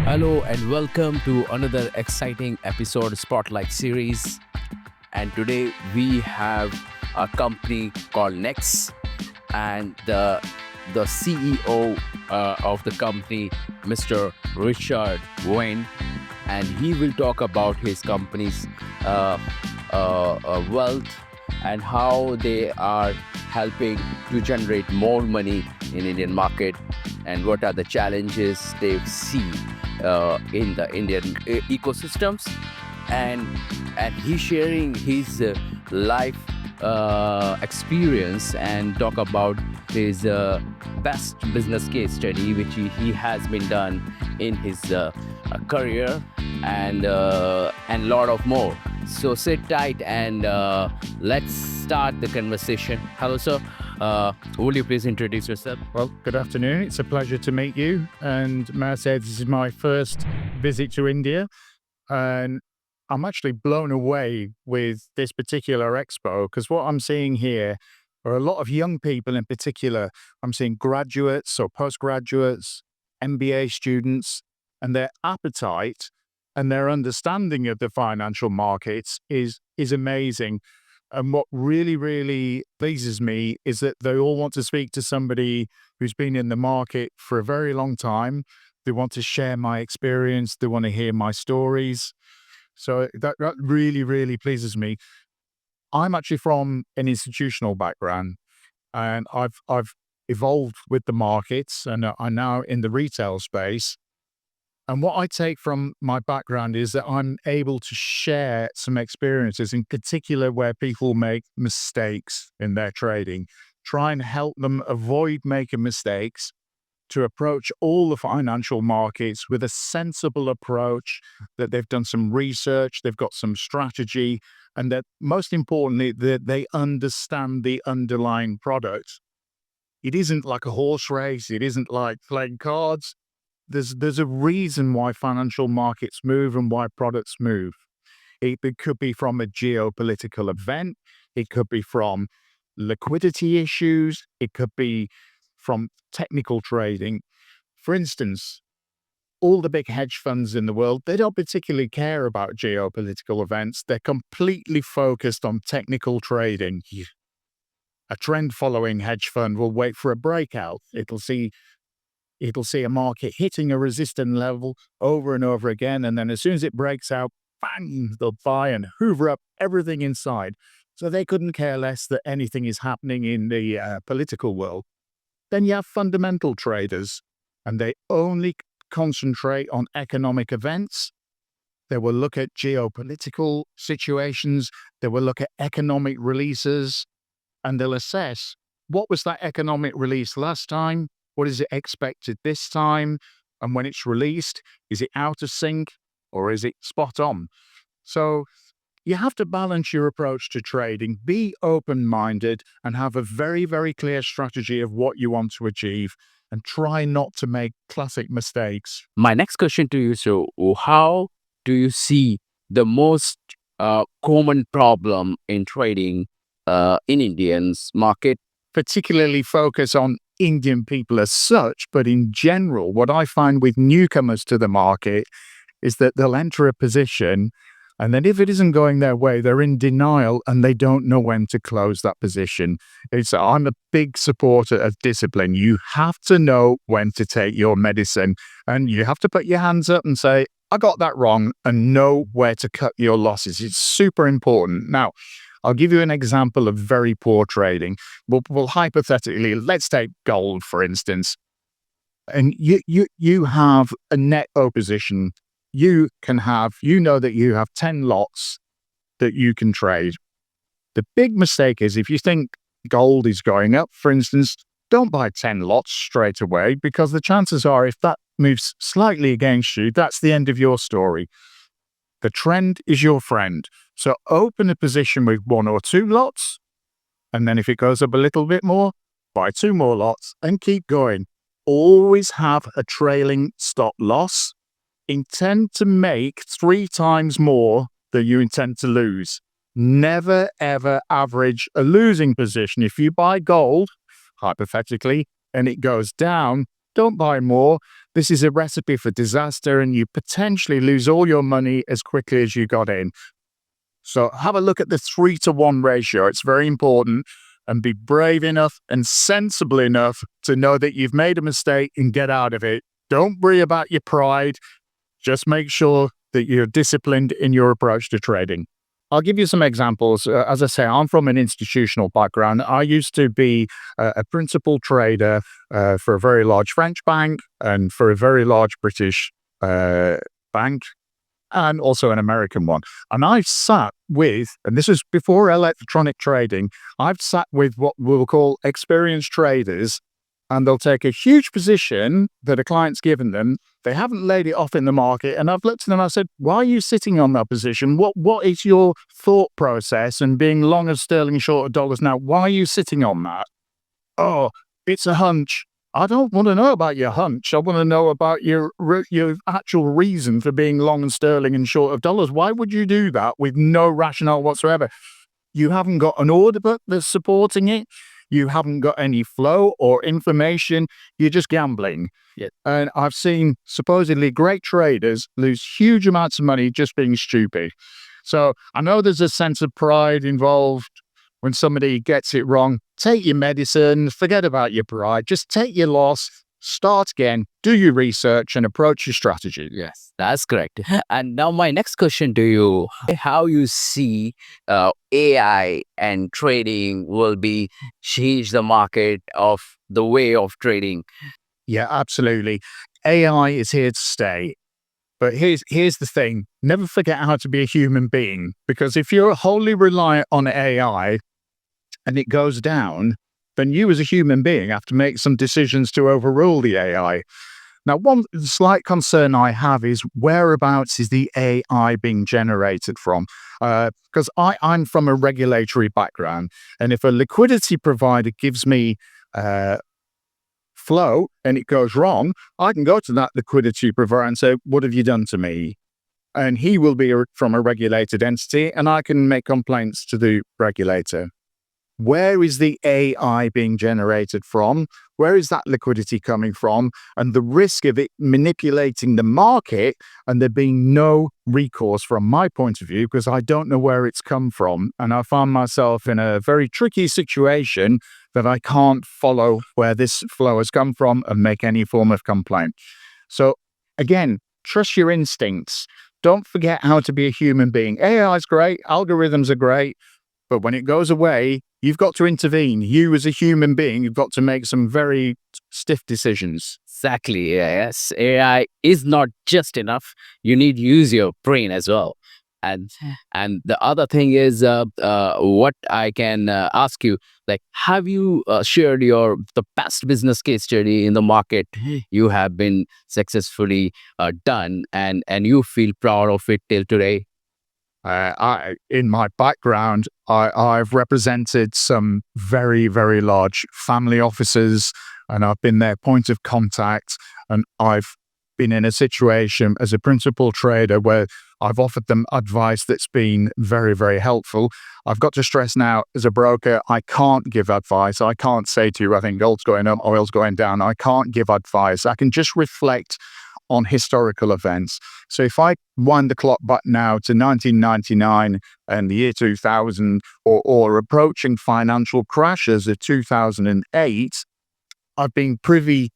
Hello and welcome to another exciting episode Spotlight series. And today we have a company called Next and the CEO of the company, Mr. Richard Wynn, and he will talk about his company's uh, wealth and how they are helping to generate more money in Indian market and what are the challenges they see in the Indian ecosystems, and he's sharing his life experience and talk about his best business case study which he has been done in his career and lot of more. So sit tight and let's start the conversation. Hello, sir. Will you please introduce yourself? Well, good afternoon. It's a pleasure to meet you. And may I say, this is my first visit to India. And I'm actually blown away with this particular expo because what I'm seeing here are a lot of young people in particular. I'm seeing graduates or postgraduates, MBA students, and their appetite and their understanding of the financial markets is amazing. And what really, really pleases me is that they all want to speak to somebody who's been in the market for a very long time. They want to share my experience. They want to hear my stories. So that really, really pleases me. I'm actually from an institutional background, and I've evolved with the markets, and I'm now in the retail space. And what I take from my background is that I'm able to share some experiences, in particular where people make mistakes in their trading, try and help them avoid making mistakes, to approach all the financial markets with a sensible approach, that they've done some research, they've got some strategy, and that most importantly, that they understand the underlying product. It isn't like a horse race. It isn't like playing cards. There's a reason why financial markets move and why products move. It could be from a geopolitical event. It could be from liquidity issues. It could be from technical trading. For instance, all the big hedge funds in the world, they don't particularly care about geopolitical events. They're completely focused on technical trading. A trend following hedge fund will wait for a breakout. It'll see a market hitting a resistance level over and over again. And then as soon as it breaks out, bang, they'll buy and hoover up everything inside. So they couldn't care less that anything is happening in the political world. Then you have fundamental traders, and they only concentrate on economic events. They will look at geopolitical situations. They will look at economic releases, and they'll assess what was that economic release last time? What is it expected this time? And when it's released, is it out of sync or is it spot on? So you have to balance your approach to trading, be open-minded, and have a very, very clear strategy of what you want to achieve, and try not to make classic mistakes. My next question to you, so how do you see the most common problem in trading in Indians market? Particularly focus on Indian people as such, but in general, what I find with newcomers to the market is that they'll enter a position, and then if it isn't going their way, they're in denial and they don't know when to close that position. I'm a big supporter of discipline. You have to know when to take your medicine, and you have to put your hands up and say, I got that wrong, and know where to cut your losses. It's super important. Now, I'll give you an example of very poor trading. Well, hypothetically, let's take gold, for instance. And you have a net O position. You know that you have 10 lots that you can trade. The big mistake is if you think gold is going up, for instance, don't buy 10 lots straight away, because the chances are if that moves slightly against you, that's the end of your story. The trend is your friend. So open a position with 1 or 2 lots, and then if it goes up a little bit more, buy 2 more lots and keep going. Always have a trailing stop loss. Intend to make 3 times more than you intend to lose. Never, ever average a losing position. If you buy gold, hypothetically, and it goes down, don't buy more. this is a recipe for disaster, and you potentially lose all your money as quickly as you got in. So have a look at the 3-to-1 ratio. It's very important, and be brave enough and sensible enough to know that you've made a mistake and get out of it. Don't worry about your pride. Just make sure that you're disciplined in your approach to trading. I'll give you some examples. As I say, I'm from an institutional background. I used to be a principal trader for a very large French bank and for a very large British bank, and also an American one. And I've sat with, and this is before electronic trading, I've sat with what we'll call experienced traders, and they'll take a huge position that a client's given them. They haven't laid it off in the market. And I've looked at them and I said, why are you sitting on that position? What is your thought process and being long of sterling, short of dollars now? Why are you sitting on that? Oh, it's a hunch. I don't want to know about your hunch. I want to know about your actual reason for being long in sterling and short of dollars. Why would you do that with no rationale whatsoever? You haven't got an order book that's supporting it. You haven't got any flow or information. You're just gambling. Yeah. And I've seen supposedly great traders lose huge amounts of money just being stupid. So I know there's a sense of pride involved when somebody gets it wrong. Take your medicine, forget about your pride, just take your loss, start again, do your research, and approach your strategy. Yes, that's correct. And now my next question to you, how you see AI and trading will be change the market of the way of trading. Yeah, absolutely. AI is here to stay. But here's the thing. Never forget how to be a human being, because if you're wholly reliant on AI and it goes down, then you as a human being have to make some decisions to overrule the AI. Now, one slight concern I have is whereabouts is the AI being generated from? Because I'm from a regulatory background, and if a liquidity provider gives me flow and it goes wrong, I can go to that liquidity provider and say, what have you done to me? And he will be from a regulated entity, and I can make complaints to the regulator. Where is the AI being generated from? Where is that liquidity coming from? And the risk of it manipulating the market and there being no recourse from my point of view, because I don't know where it's come from. And I find myself in a very tricky situation that I can't follow where this flow has come from and make any form of complaint. So again, trust your instincts. Don't forget how to be a human being. AI is great. Algorithms are great. But when it goes away, you've got to intervene. You as a human being, you've got to make some very stiff decisions. Exactly. Yes, AI is not just enough. You need to use your brain as well. And the other thing is, what I can ask you, like, have you shared the best business case study in the market you have been successfully done, and you feel proud of it till today? In my background, I've represented some very, very large family offices, and I've been their point of contact. And I've been in a situation as a principal trader where I've offered them advice that's been very, very helpful. I've got to stress now, as a broker, I can't give advice. I can't say to you, I think gold's going up, oil's going down. I can't give advice. I can just reflect on historical events. So if I wind the clock back now to 1999 and the year 2000, or approaching financial crashes of 2008, I've been privy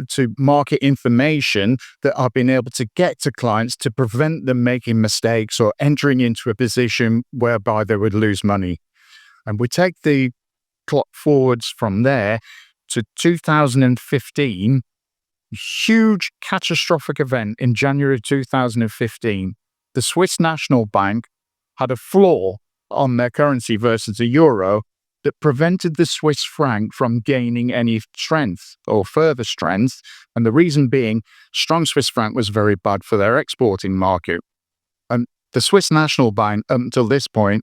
to market information that I've been able to get to clients to prevent them making mistakes or entering into a position whereby they would lose money. And we take the clock forwards from there to 2015, huge catastrophic event in January 2015. The Swiss National Bank had a flaw on their currency versus a euro that prevented the Swiss franc from gaining any strength or further strength. And the reason being, strong Swiss franc was very bad for their exporting market. And the Swiss National Bank, up until this point,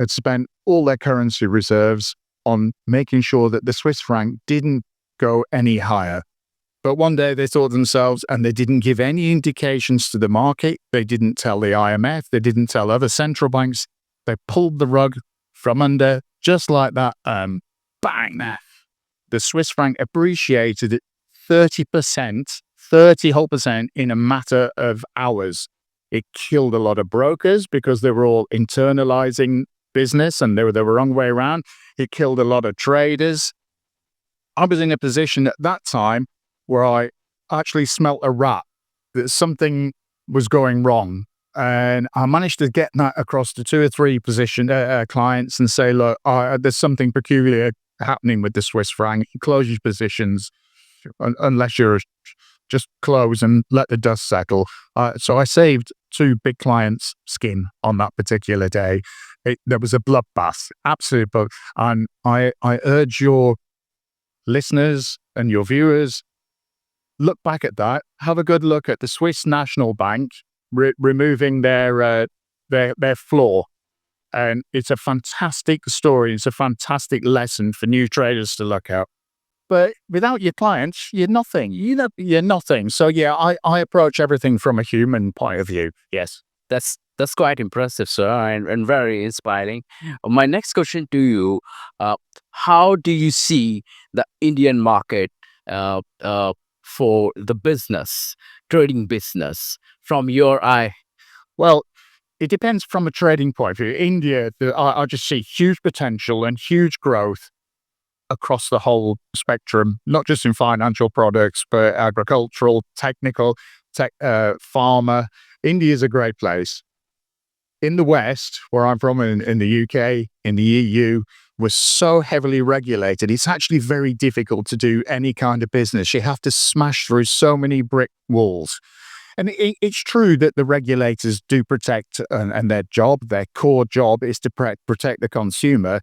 had spent all their currency reserves on making sure that the Swiss franc didn't go any higher. But one day they thought themselves, and they didn't give any indications to the market. They didn't tell the IMF. They didn't tell other central banks. They pulled the rug from under just like that. Bang! The Swiss franc appreciated 30% 30% in a matter of hours. It killed a lot of brokers because they were all internalizing business and they were the wrong way around. It killed a lot of traders. I was in a position at that time where I actually smelt a rat, that something was going wrong. And I managed to get that across to 2 or 3 clients and say, look, there's something peculiar happening with the Swiss franc. Close your positions unless you're just close and let the dust settle. So I saved 2 big clients' skin on that particular day. There was a bloodbath, absolute blood. And I urge your listeners and your viewers, look back at that. Have a good look at the Swiss National Bank removing their floor. And it's a fantastic story. It's a fantastic lesson for new traders to look at. But without your clients, you're nothing. You're nothing. So yeah, I approach everything from a human point of view. Yes. That's quite impressive, sir, and very inspiring. My next question to you: how do you see the Indian market for the business, trading business, from your eye? Well, it depends from a trading point of view. India, I just see huge potential and huge growth across the whole spectrum, not just in financial products, but agricultural, technical, pharma. India is a great place. In the West, where I'm from, in the UK, in the EU, was so heavily regulated, it's actually very difficult to do any kind of business. You have to smash through so many brick walls. And it's true that the regulators do protect, and their core job is to protect the consumer.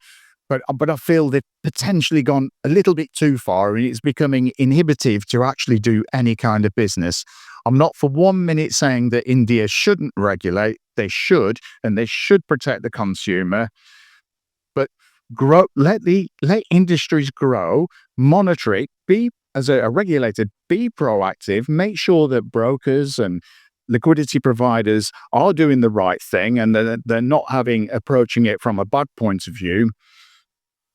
But I feel they've potentially gone a little bit too far, and it's becoming inhibitive to actually do any kind of business. I'm not for 1 minute saying that India shouldn't regulate. They should, and they should protect the consumer. But let industries grow, monitor it, be as a regulator, be proactive, make sure that brokers and liquidity providers are doing the right thing and they're not approaching it from a bad point of view.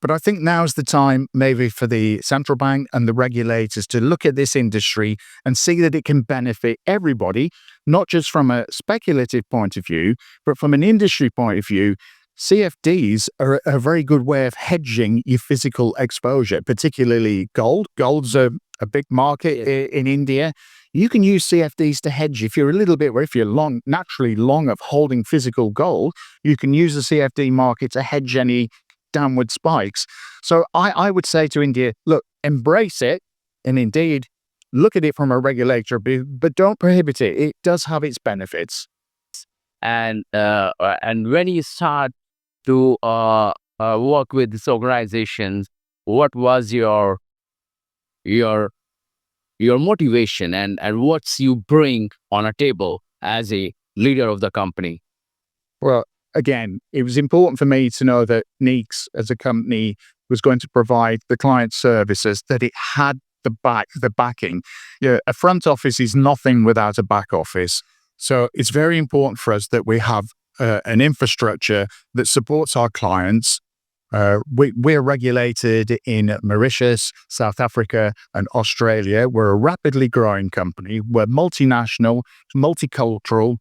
But I think now's the time maybe for the central bank and the regulators to look at this industry and see that it can benefit everybody, not just from a speculative point of view, but from an industry point of view. CFDs are a very good way of hedging your physical exposure, particularly gold. Gold's a big market in India. You can use CFDs to hedge. If you're naturally long of holding physical gold, you can use the CFD market to hedge any downward spikes. So I would say to India, look, embrace it, and indeed look at it from a regulator, but don't prohibit it. It does have its benefits. And when you start to work with these organizations, what was your motivation, and what's you bring on a table as a leader of the company? Well, again, it was important for me to know that Neeks as a company was going to provide the client services, that it had the backing. Yeah, a front office is nothing without a back office. So it's very important for us that we have an infrastructure that supports our clients. We're regulated in Mauritius, South Africa, and Australia. We're a rapidly growing company. We're multinational, multicultural.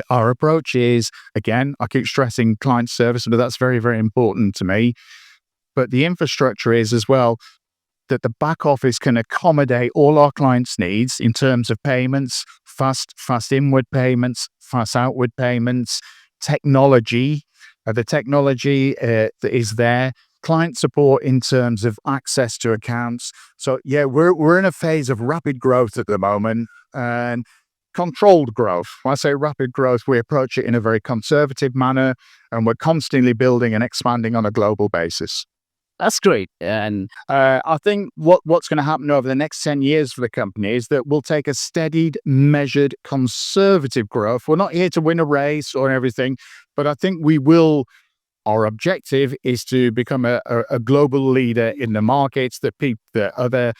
Our approach is, again, I keep stressing client service, but that's very, very important to me. But the infrastructure is as well that the back office can accommodate all our clients' needs in terms of payments, fast inward payments, fast outward payments, technology. The technology that is there, client support in terms of access to accounts. So yeah, we're in a phase of rapid growth at the moment, and controlled growth. When I say rapid growth, we approach it in a very conservative manner, and we're constantly building and expanding on a global basis. That's great. And I think what's going to happen over the next 10 years for the company is that we'll take a steadied, measured, conservative growth. We're not here to win a race or everything, but I think we will. Our objective is to become a global leader in the markets that other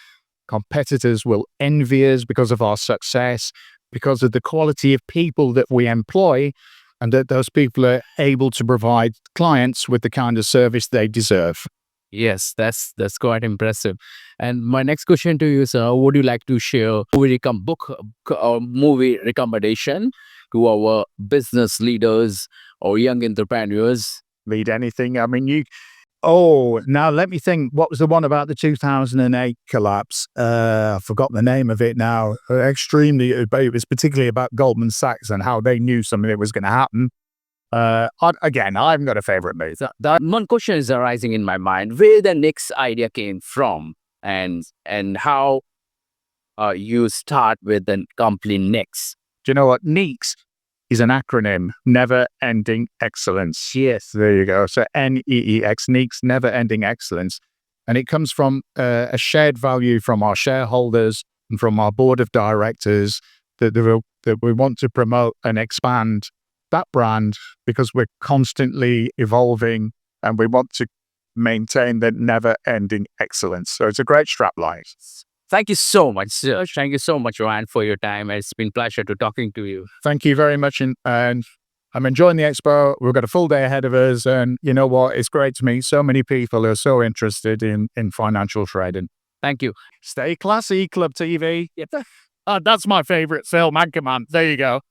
competitors will envy us because of our success, because of the quality of people that we employ, and that those people are able to provide clients with the kind of service they deserve. Yes, that's quite impressive. And my next question to you, sir, would you like to share book or movie recommendation to our business leaders or young entrepreneurs? Lead anything. I mean, oh, now let me think. What was the one about the 2008 collapse? I forgot the name of it now. It was particularly about Goldman Sachs and how they knew something that was going to happen. Again, I haven't got a favorite movie. So that one question is arising in my mind: where the next idea came from, and how you start with the company next. Do you know what? NEEX is an acronym, Never Ending Excellence. Yes, there you go. So NEEX, NEEX, Never Ending Excellence. And it comes from a shared value from our shareholders and from our board of directors that we want to promote and expand that brand because we're constantly evolving and we want to maintain the never ending excellence. So it's a great strapline. Thank you so much, sir. Thank you so much, Ryan, for your time. It's been a pleasure to talking to you. Thank you very much. And I'm enjoying the expo. We've got a full day ahead of us. And you know what? It's great to meet so many people who are so interested in financial trading. Thank you. Stay classy, Club TV. That's my favorite film, Anchorman. There you go.